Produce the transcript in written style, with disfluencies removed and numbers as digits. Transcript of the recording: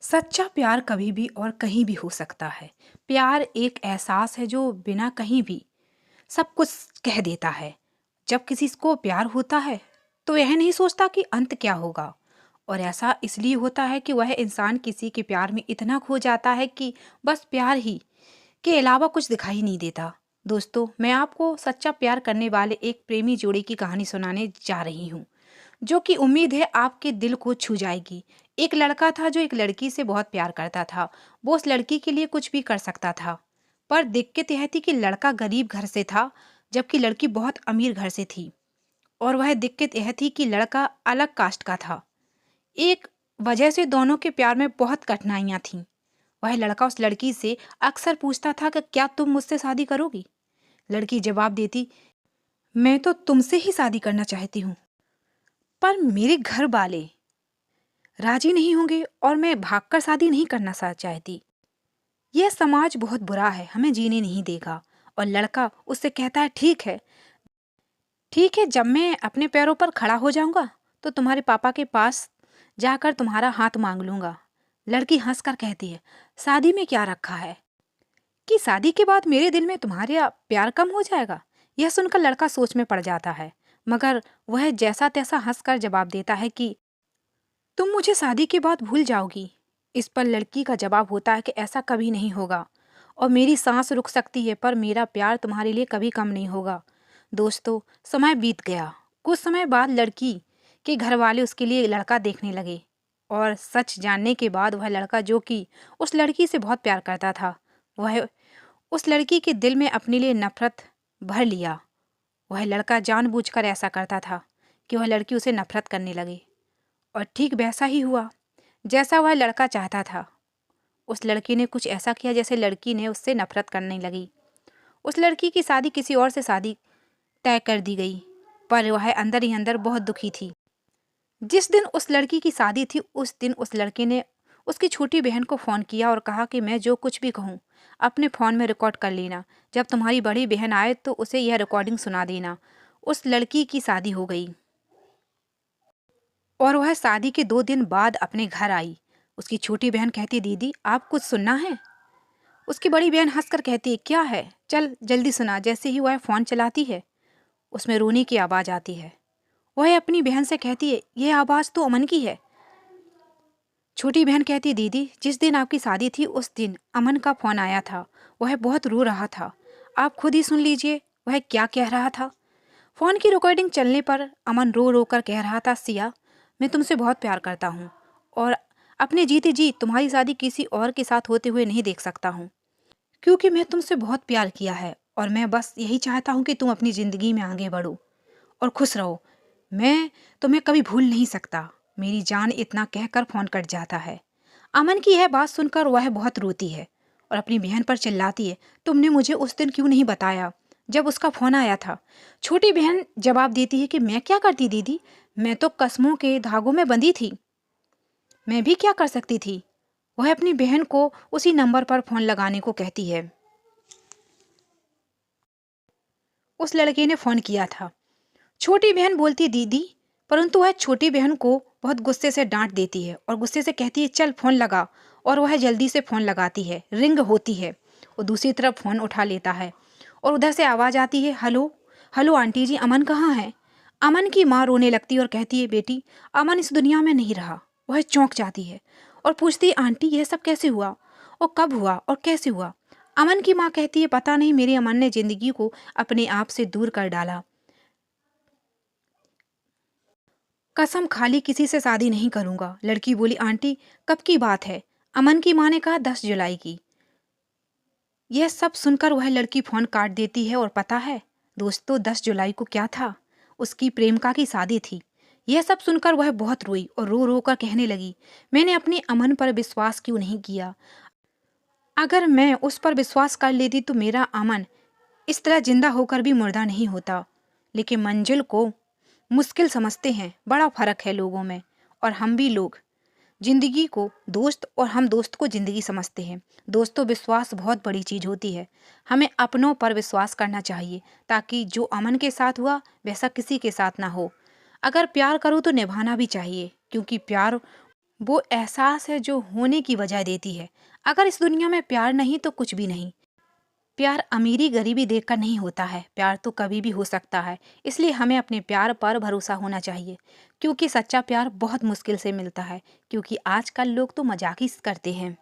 सच्चा प्यार कभी भी और कहीं भी हो सकता है। प्यार एक एहसास है जो बिना कहीं भी सब कुछ कह देता है। जब किसी को प्यार होता है तो यह नहीं सोचता कि अंत क्या होगा। और ऐसा इसलिए होता है कि वह इंसान किसी के प्यार में इतना खो जाता है कि बस प्यार ही के अलावा कुछ दिखाई नहीं देता। दोस्तों, मैं आपको सच्चा प्यार करने वाले एक प्रेमी जोड़ी की कहानी सुनाने जा रही हूँ, जो कि उम्मीद है आपके दिल को छू जाएगी। एक लड़का था जो एक लड़की से बहुत प्यार करता था। वो उस लड़की के लिए कुछ भी कर सकता था। पर दिक्कत यह थी कि लड़का गरीब घर से था, जबकि लड़की बहुत अमीर घर से थी। और वह दिक्कत यह थी कि लड़का अलग कास्ट का था। एक वजह से दोनों के प्यार में बहुत कठिनाइयां थीं। वह लड़का उस लड़की से अक्सर पूछता था कि क्या तुम मुझसे शादी करोगी। लड़की जवाब देती, मैं तो तुमसे ही शादी करना चाहती हूँ, पर मेरे घर वाले राजी नहीं होंगे और मैं भागकर शादी नहीं करना चाहती। यह समाज बहुत बुरा है, हमें जीने नहीं देगा। और लड़का उससे कहता है, ठीक है, जब मैं अपने पैरों पर खड़ा हो जाऊंगा तो तुम्हारे पापा के पास जाकर तुम्हारा हाथ मांग लूंगा। लड़की हंसकर कहती है, शादी में क्या रखा है कि शादी के बाद मेरे दिल में तुम्हारे प्यार कम हो जाएगा। यह सुनकर लड़का सोच में पड़ जाता है, मगर वह जैसा तैसा हंसकर जवाब देता है कि तुम मुझे शादी के बाद भूल जाओगी। इस पर लड़की का जवाब होता है कि ऐसा कभी नहीं होगा, और मेरी सांस रुक सकती है पर मेरा प्यार तुम्हारे लिए कभी कम नहीं होगा। दोस्तों, समय बीत गया। कुछ समय बाद लड़की के घर वाले उसके लिए लड़का देखने लगे, और सच जानने के बाद वह लड़का, जो कि उस लड़की से बहुत प्यार करता था, वह उस लड़की के दिल में अपने लिए नफरत भर लिया। वह लड़का जानबूझकर ऐसा करता था कि वह लड़की उसे नफरत करने लगे। और ठीक वैसा ही हुआ जैसा वह लड़का चाहता था। उस लड़की ने कुछ ऐसा किया जैसे लड़की ने उससे नफरत करने लगी। उस लड़की की शादी किसी और से शादी तय कर दी गई, पर वह अंदर ही अंदर बहुत दुखी थी। जिस दिन उस लड़की की शादी थी, उस दिन उस लड़के ने उसकी छोटी बहन को फ़ोन किया और कहा कि मैं जो कुछ भी कहूँ अपने फ़ोन में रिकॉर्ड कर लेना। जब तुम्हारी बड़ी बहन आए तो उसे यह रिकॉर्डिंग सुना देना। उस लड़की की शादी हो गई और वह शादी के 2 दिन बाद अपने घर आई। उसकी छोटी बहन कहती, दीदी आप कुछ सुनना है। उसकी बड़ी बहन हंसकर कहती, क्या है, चल जल्दी सुना। जैसे ही वह फ़ोन चलाती है, उसमें रोने की आवाज़ आती है। वह अपनी बहन से कहती है, यह आवाज़ तो अमन की है। छोटी बहन कहती, दीदी जिस दिन आपकी शादी थी उस दिन अमन का फ़ोन आया था। वह बहुत रो रहा था, आप खुद ही सुन लीजिए वह क्या कह रहा था। फ़ोन की रिकॉर्डिंग चलने पर अमन रो रो कर कह रहा था, सिया मैं तुमसे बहुत प्यार करता हूँ और अपने जीते जी तुम्हारी शादी किसी और के साथ होते हुए नहीं देख सकता हूँ, क्योंकि मैं तुमसे बहुत प्यार किया है और मैं बस यही चाहता हूँ कि तुम अपनी ज़िंदगी में आगे बढ़ो और खुश रहो। मैं तुम्हें कभी भूल नहीं सकता। मेरी जान। इतना कहकर फ़ोन कट जाता है। अमन की यह बात सुनकर वह बहुत रोती है और अपनी बहन पर चिल्लाती है, तुमने मुझे उस दिन क्यों नहीं बताया जब उसका फ़ोन आया था। छोटी बहन जवाब देती है कि मैं क्या करती दीदी, मैं तो कस्मों के धागों में बंधी थी, मैं भी क्या कर सकती थी। वह अपनी बहन को उसी नंबर पर फ़ोन लगाने को कहती है। उस लड़के ने फ़ोन किया था। छोटी बहन बोलती, दीदी, परंतु वह छोटी बहन को बहुत गुस्से से डांट देती है और गुस्से से कहती है, चल फ़ोन लगा। और वह जल्दी से फ़ोन लगाती है। रिंग होती है और दूसरी तरफ फ़ोन उठा लेता है और उधर से आवाज़ आती है, हेलो हेलो आंटी जी, अमन कहाँ है। अमन की माँ रोने लगती है और कहती है, बेटी अमन इस दुनिया में नहीं रहा। वह चौंक जाती है और पूछती है, आंटी यह सब कैसे हुआ और कब हुआ और कैसे हुआ। अमन की माँ कहती है, पता नहीं, मेरे अमन ने ज़िंदगी को अपने आप से दूर कर डाला। कसम खाली किसी से शादी नहीं करूंगा। लड़की बोली, आंटी कब की बात है। अमन की माँ ने कहा, 10 जुलाई की। यह सब सुनकर वह लड़की फोन काट देती है। और पता है दोस्तों, 10 जुलाई को क्या था, उसकी प्रेमिका की शादी थी। यह सब सुनकर वह बहुत रोई और रो रो कर कहने लगी, मैंने अपने अमन पर विश्वास क्यों नहीं किया। अगर मैं उस पर विश्वास कर लेती तो मेरा अमन इस तरह जिंदा होकर भी मुर्दा नहीं होता। लेकिन मंजिल को मुश्किल समझते हैं, बड़ा फर्क है लोगों में। और हम भी लोग जिंदगी को दोस्त और हम दोस्त को जिंदगी समझते हैं। दोस्तों, विश्वास बहुत बड़ी चीज़ होती है। हमें अपनों पर विश्वास करना चाहिए, ताकि जो अमन के साथ हुआ वैसा किसी के साथ ना हो। अगर प्यार करो तो निभाना भी चाहिए, क्योंकि प्यार वो एहसास है जो होने की वजह देती है। अगर इस दुनिया में प्यार नहीं तो कुछ भी नहीं। प्यार अमीरी गरीबी देखकर नहीं होता है, प्यार तो कभी भी हो सकता है। इसलिए हमें अपने प्यार पर भरोसा होना चाहिए, क्योंकि सच्चा प्यार बहुत मुश्किल से मिलता है, क्योंकि आजकल लोग तो मजाक ही करते हैं।